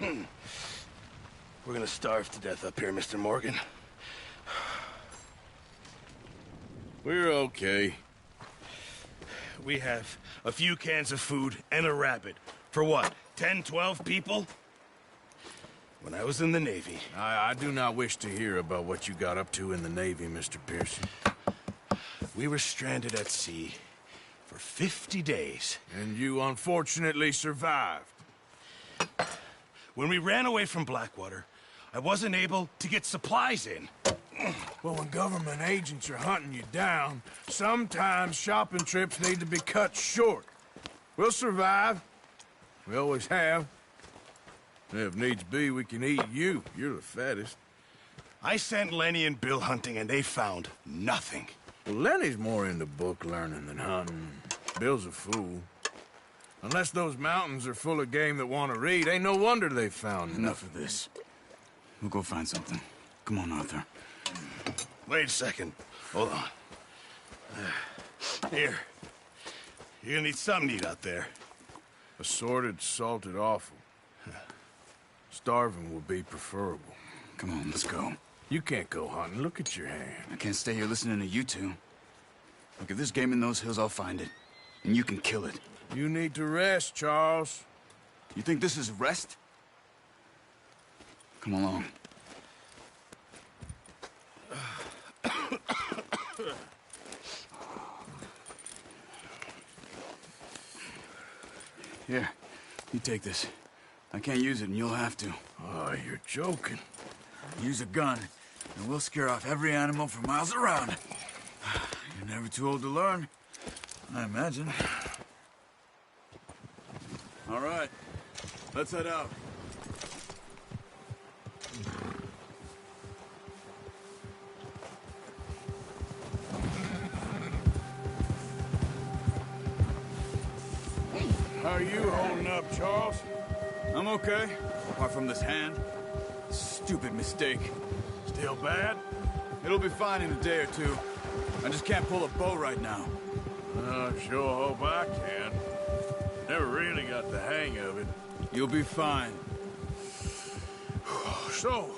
We're gonna starve to death up here, Mr. Morgan. We're okay. We have a few cans of food and a rabbit. For what, 10, 12 people? When I was in the Navy... I do not wish to hear about what you got up to in the Navy, Mr. Pearson. We were stranded at sea for 50 days. And you unfortunately survived. When we ran away from Blackwater, I wasn't able to get supplies in. Well, when government agents are hunting you down, sometimes shopping trips need to be cut short. We'll survive. We always have. If needs be, we can eat you. You're the fattest. I sent Lenny and Bill hunting, and they found nothing. Well, Lenny's more into book learning than hunting. Bill's a fool. Unless those mountains are full of game that want to read, ain't no wonder they found Enough of this. We'll go find something. Come on, Arthur. Wait a second. Hold on. Here. You're gonna need something to eat out there. Assorted, salted offal. Starving would be preferable. Come on, let's go. You can't go hunting. Look at your hand. I can't stay here listening to you two. Look, if there's game in those hills, I'll find it. And you can kill it. You need to rest, Charles. You think this is rest? Come along. Here, you take this. I can't use it, and you'll have to. Oh, you're joking. Use a gun, and we'll scare off every animal for miles around. You're never too old to learn, I imagine. All right, let's head out. How are you holding up, Charles? I'm okay, apart from this hand. Stupid mistake. Still bad? It'll be fine in a day or two. I just can't pull a bow right now. I sure hope I can. Never really got the hang of it. You'll be fine. So,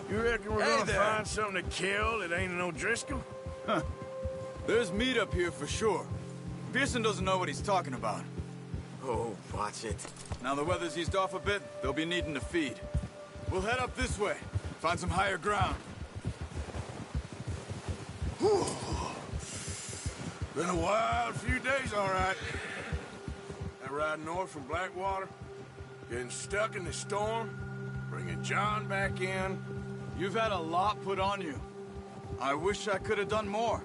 you reckon we're gonna find something to kill that ain't no Driscoll? Huh. There's meat up here for sure. Pearson doesn't know what he's talking about. Oh, watch it. Now the weather's eased off a bit, they'll be needing to feed. We'll head up this way, find some higher ground. Whew. Been a wild few days, all right. That ride north from Blackwater, getting stuck in the storm, bringing John back in. You've had a lot put on you. I wish I could have done more.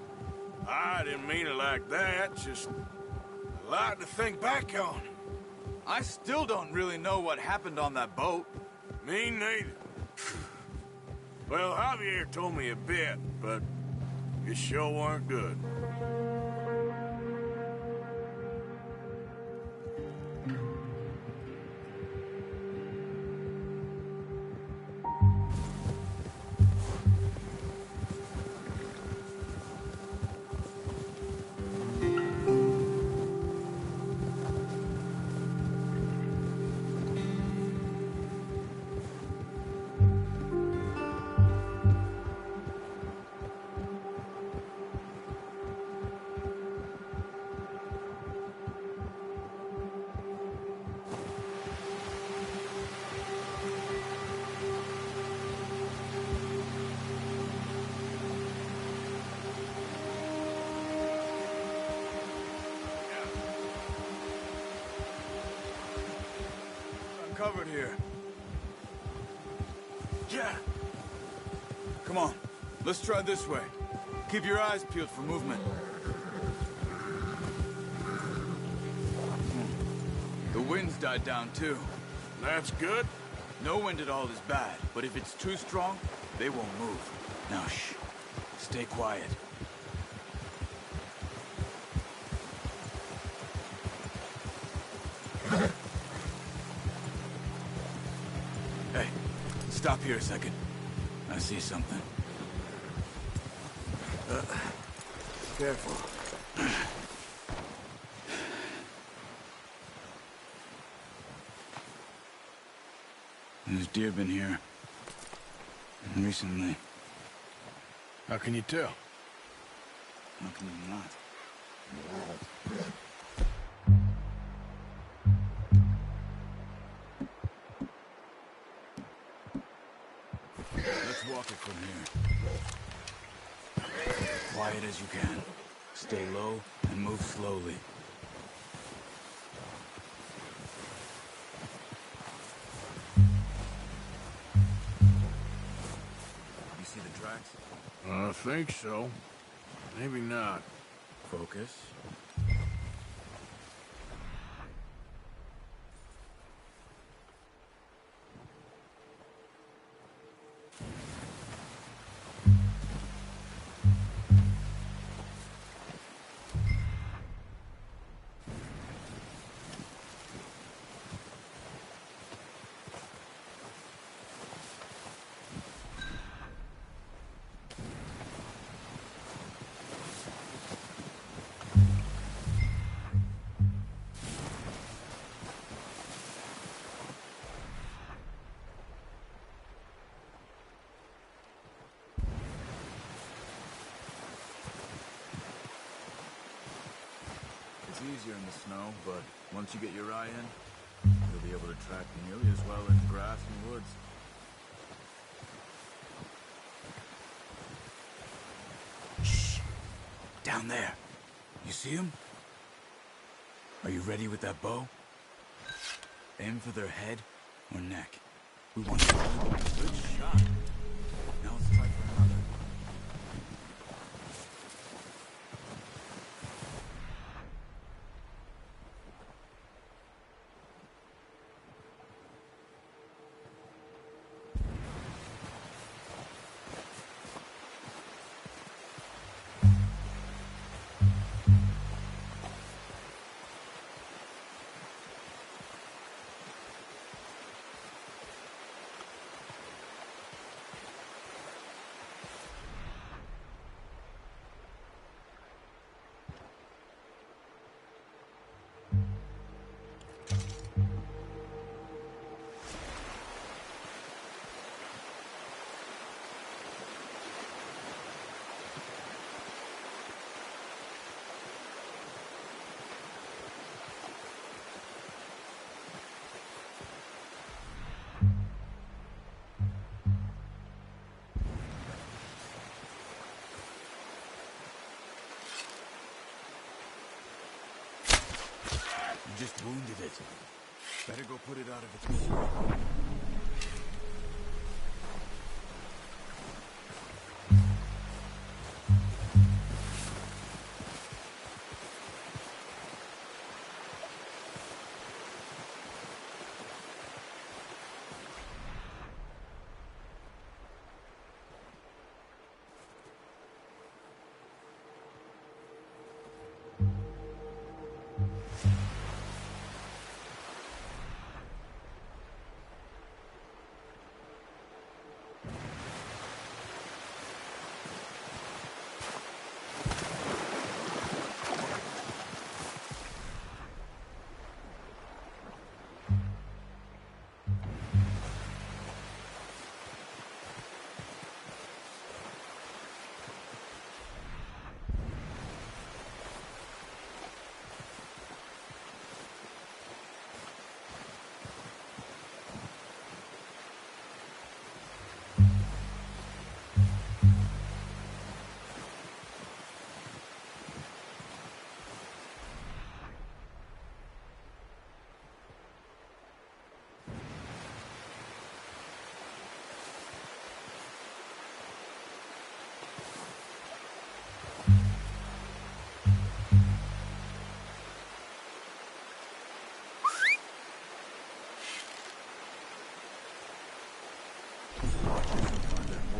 I didn't mean it like that, just a lot to think back on. I still don't really know what happened on that boat. Me neither. Well, Javier told me a bit, but it sure weren't good. Covered here. Yeah. Come on, let's try this way. Keep your eyes peeled for movement. The wind's died down too. That's good. No wind at all is bad, but if it's too strong, they won't move. Now shh, stay quiet. Hey, stop here a second. I see something. Careful. There's deer been here. Recently. How can you tell? How can you not? Let's walk it from here. Quiet as you can. Stay low and move slowly. You see the tracks? I think so. Maybe not. Focus. It's easier in the snow, but once you get your eye in, you'll be able to track nearly as well in grass and woods. Shh! Down there. You see him? Are you ready with that bow? Aim for their head or neck. We want to... Good shot. Now let's try for another. You just wounded it. Better go put it out of its misery.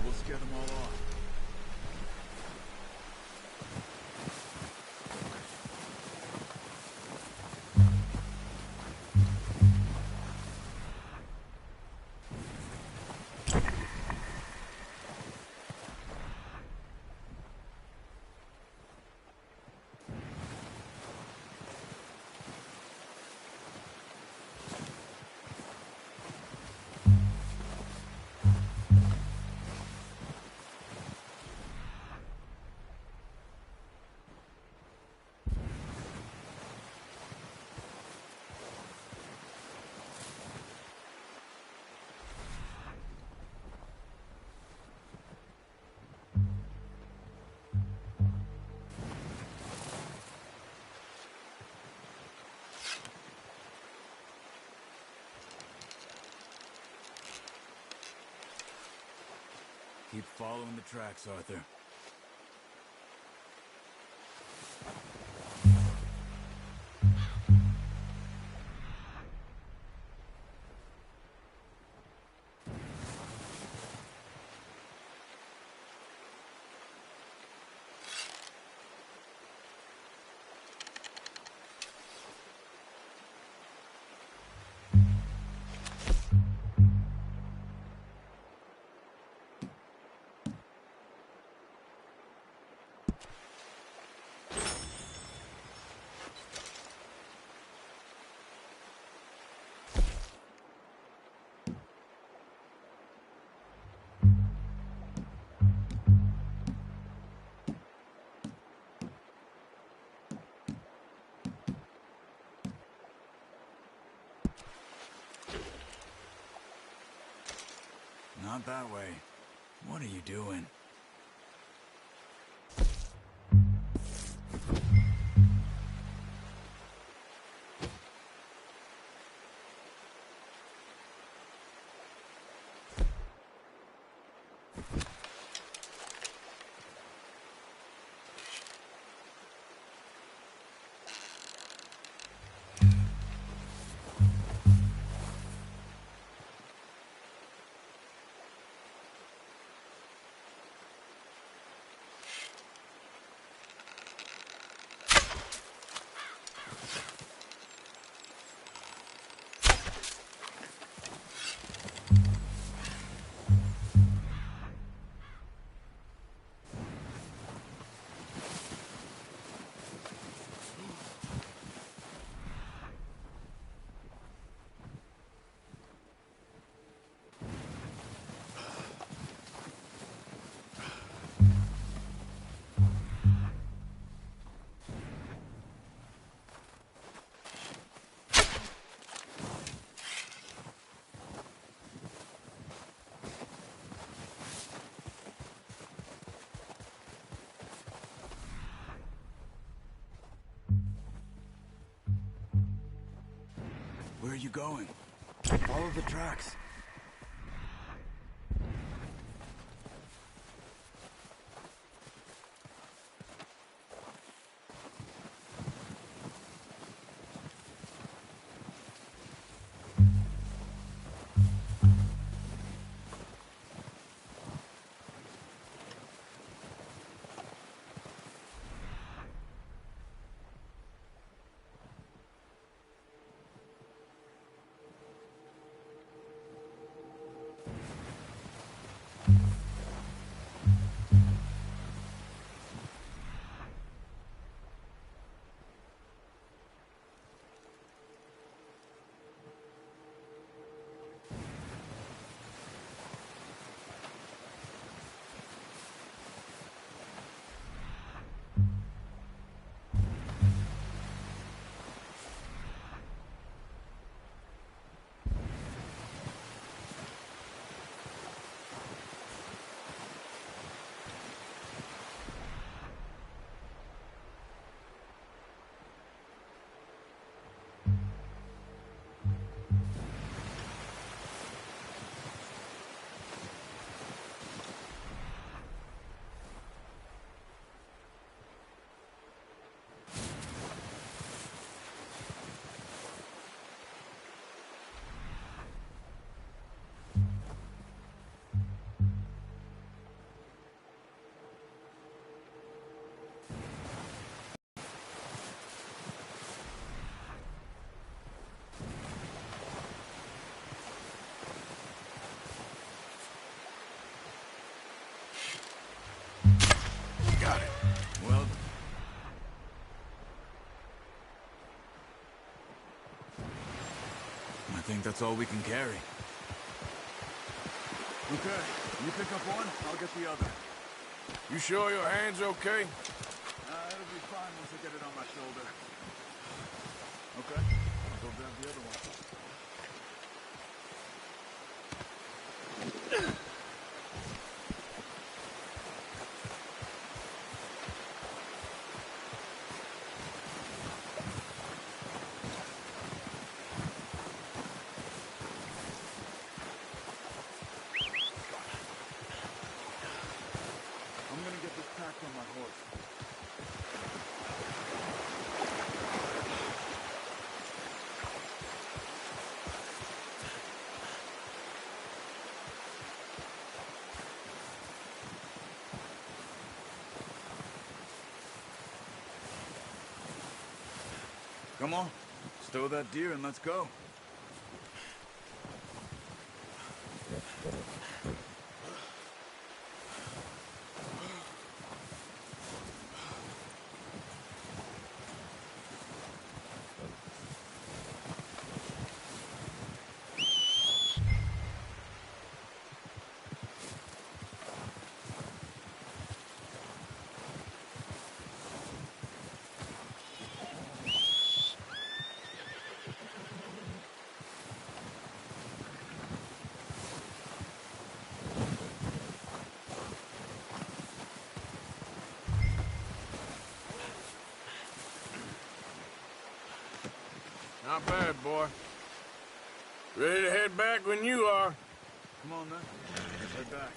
We'll scare them all off. Keep following the tracks, Arthur. Not that way. What are you doing? Where are you going? Follow the tracks. Well, I think that's all we can carry. Okay, you pick up one, I'll get the other. You sure your hand's okay? It'll be fine once I get it on my shoulder. Okay, I'll go grab the other one. Come on, stow that deer and let's go. Not bad, boy. Ready to head back when you are. Come on, then. Let's head back.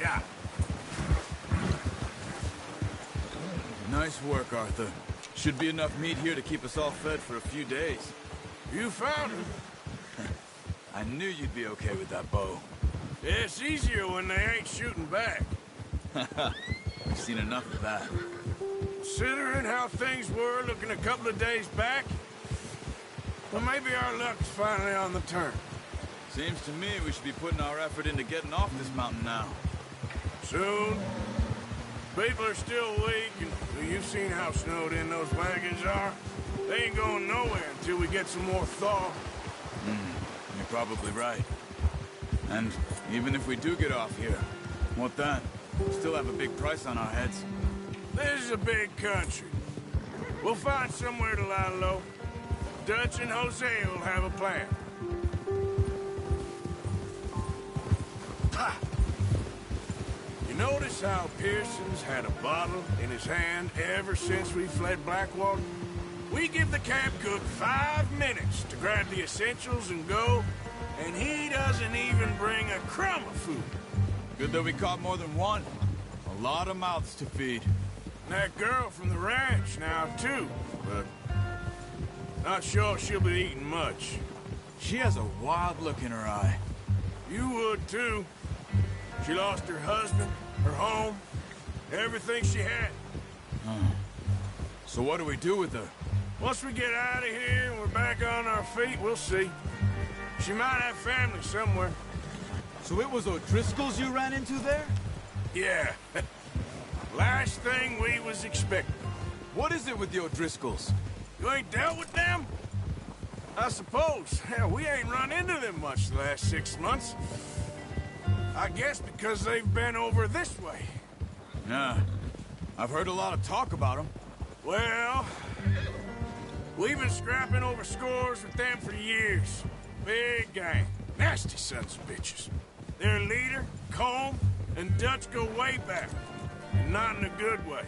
Yeah. Nice work, Arthur. Should be enough meat here to keep us all fed for a few days. You found him. I knew you'd be okay with that bow. Yeah, it's easier when they ain't shooting back. I've seen enough of that. Considering how things were looking a couple of days back, well, maybe our luck's finally on the turn. Seems to me we should be putting our effort into getting off this mountain now. Soon. People are still weak, and well, you've seen how snowed in those wagons are. They ain't going nowhere until we get some more thaw. You're probably right. And even if we do get off here, what then? We still have a big price on our heads. This is a big country. We'll find somewhere to lie low. Dutch and Hosea will have a plan. Ha! You notice how Pearson's had a bottle in his hand ever since we fled Blackwater? We give the camp cook 5 minutes to grab the essentials and go, and he doesn't even bring a crumb of food. Good that we caught more than one. A lot of mouths to feed. And that girl from the ranch now, too, but not sure she'll be eating much. She has a wild look in her eye. You would, too. She lost her husband, her home, everything she had. So what do we do with her? Once we get out of here and we're back on our feet, we'll see. She might have family somewhere. So it was O'Driscoll's you ran into there? Yeah. Last thing we was expecting. What is it with the O'Driscolls? You ain't dealt with them? I suppose. Hell, we ain't run into them much the last 6 months. I guess because they've been over this way. Yeah. I've heard a lot of talk about them. Well, we've been scrapping over scores with them for years. Big gang. Nasty sons of bitches. Their leader, Colm, and Dutch go way back. And not in a good way.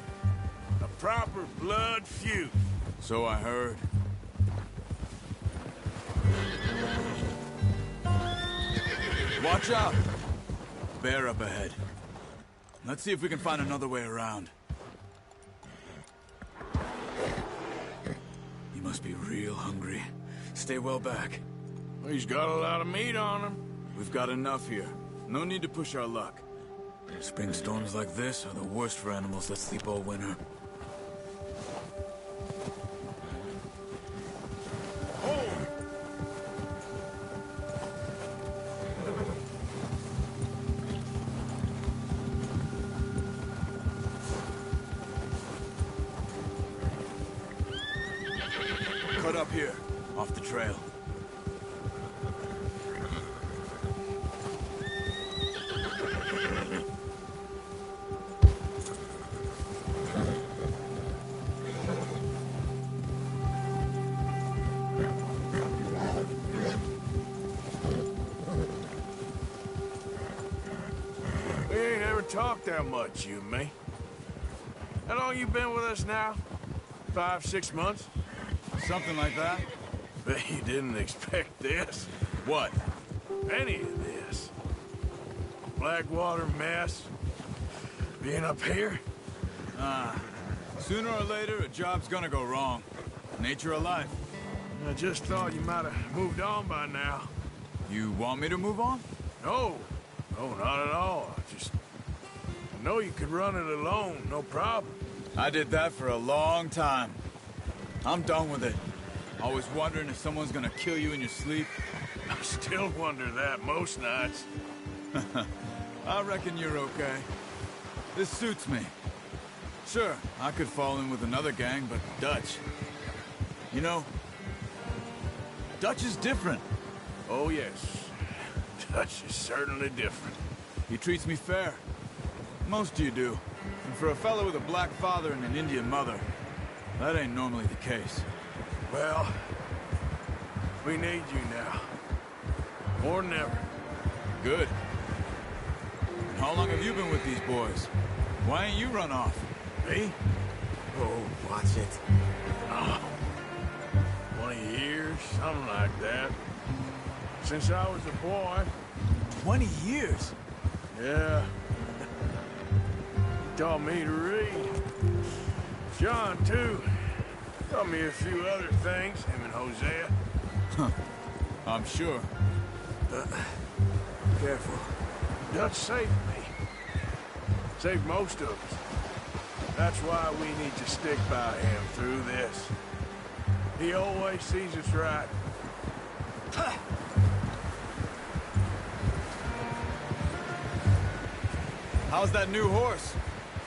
A proper blood feud. So I heard. Watch out! Bear up ahead. Let's see if we can find another way around. He must be real hungry. Stay well back. He's got a lot of meat on him. We've got enough here. No need to push our luck. Spring storms like this are the worst for animals that sleep all winter. Cut up here, off the trail. We ain't ever talked that much, you and me. How long you been with us now? 5, 6 months? Something like that? Bet you didn't expect this. What? Any of this. Blackwater mess. Being up here. Sooner or later, a job's gonna go wrong. Nature of life. I just thought you might have moved on by now. You want me to move on? No. No, not at all. I just know you could run it alone, no problem. I did that for a long time. I'm done with it. Always wondering if someone's gonna kill you in your sleep. I still wonder that most nights. I reckon you're okay. This suits me. Sure, I could fall in with another gang, but Dutch... You know, Dutch is different. Oh, yes. Dutch is certainly different. He treats me fair. Most of you do. And for a fellow with a black father and an Indian mother, that ain't normally the case. Well, we need you now. More than ever. Good. And how long have you been with these boys? Why ain't you run off? Me? Oh, watch it. 20 years, something like that. Since I was a boy. 20 years? Yeah. He taught me to read. John, too. Taught me a few other things, him and Hosea. I'm sure. Careful. Dutch saved me. Saved most of us. That's why we need to stick by him through this. He always sees us right. How's that new horse?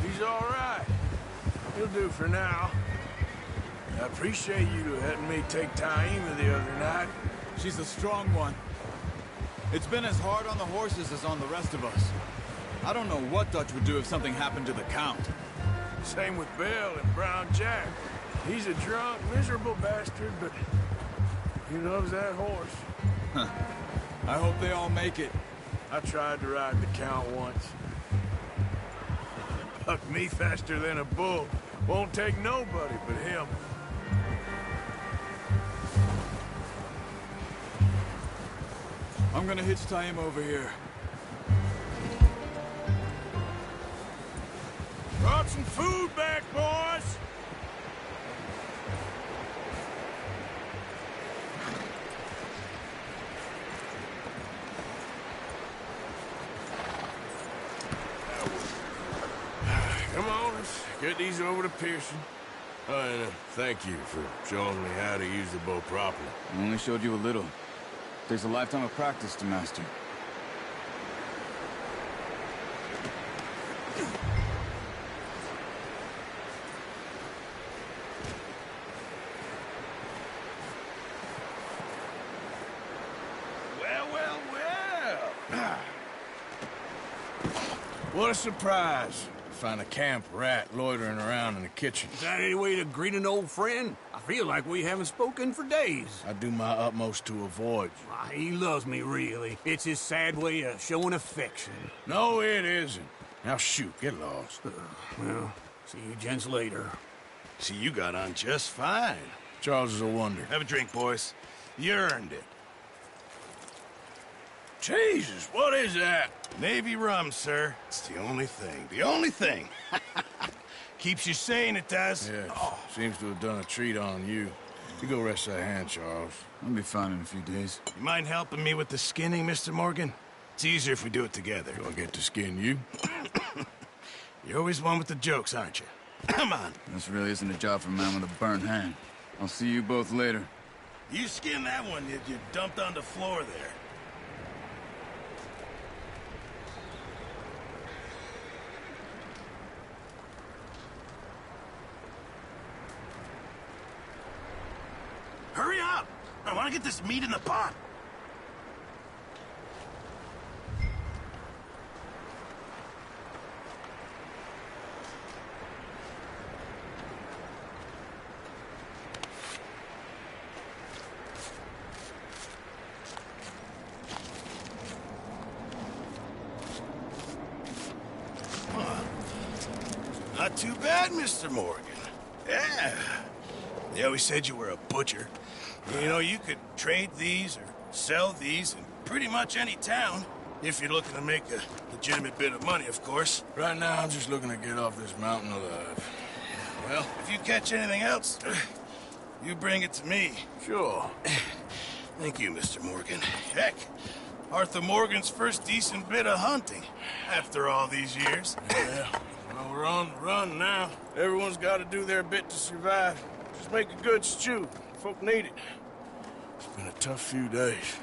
He's all right. He'll do for now. I appreciate you letting me take Taima the other night. She's a strong one. It's been as hard on the horses as on the rest of us. I don't know what Dutch would do if something happened to the Count. Same with Bill and Brown Jack. He's a drunk, miserable bastard, but he loves that horse. I hope they all make it. I tried to ride the Count once. Bucked me faster than a bull. Won't take nobody but him. I'm gonna hitch Taima over here. Brought some food back, boys! Come on, let's get these over to Pearson. And thank you for showing me how to use the bow properly. I only showed you a little. Takes a lifetime of practice to master. Well. What a surprise. Find a camp rat loitering around in the kitchen. Is that any way to greet an old friend? I feel like we haven't spoken for days. I do my utmost to avoid you. Why, he loves me, really. It's his sad way of showing affection. No, it isn't. Now shoot, get lost. Well, see you gents later. See, you got on just fine. Charles is a wonder. Have a drink, boys. You earned it. Jesus, what is that? Navy rum, sir. It's the only thing. The only thing. Keeps you sane, it does. Yes, seems to have done a treat on you. You go rest that hand, Charles. I'll be fine in a few days. You mind helping me with the skinning, Mr. Morgan? It's easier if we do it together. Do I get to skin you? You're always one with the jokes, aren't you? Come on. This really isn't a job for a man with a burnt hand. I'll see you both later. You skinned that one that you dumped on the floor there. Hurry up! I want to get this meat in the pot. Not too bad, Mr. Morgan. Yeah. They always said you were a butcher. You know, you could trade these or sell these in pretty much any town. If you're looking to make a legitimate bit of money, of course. Right now, I'm just looking to get off this mountain alive. Well, if you catch anything else, you bring it to me. Sure. Thank you, Mr. Morgan. Heck, Arthur Morgan's first decent bit of hunting after all these years. Yeah, well, we're on the run now. Everyone's got to do their bit to survive. Just make a good stew. Folk need it. It's been a tough few days.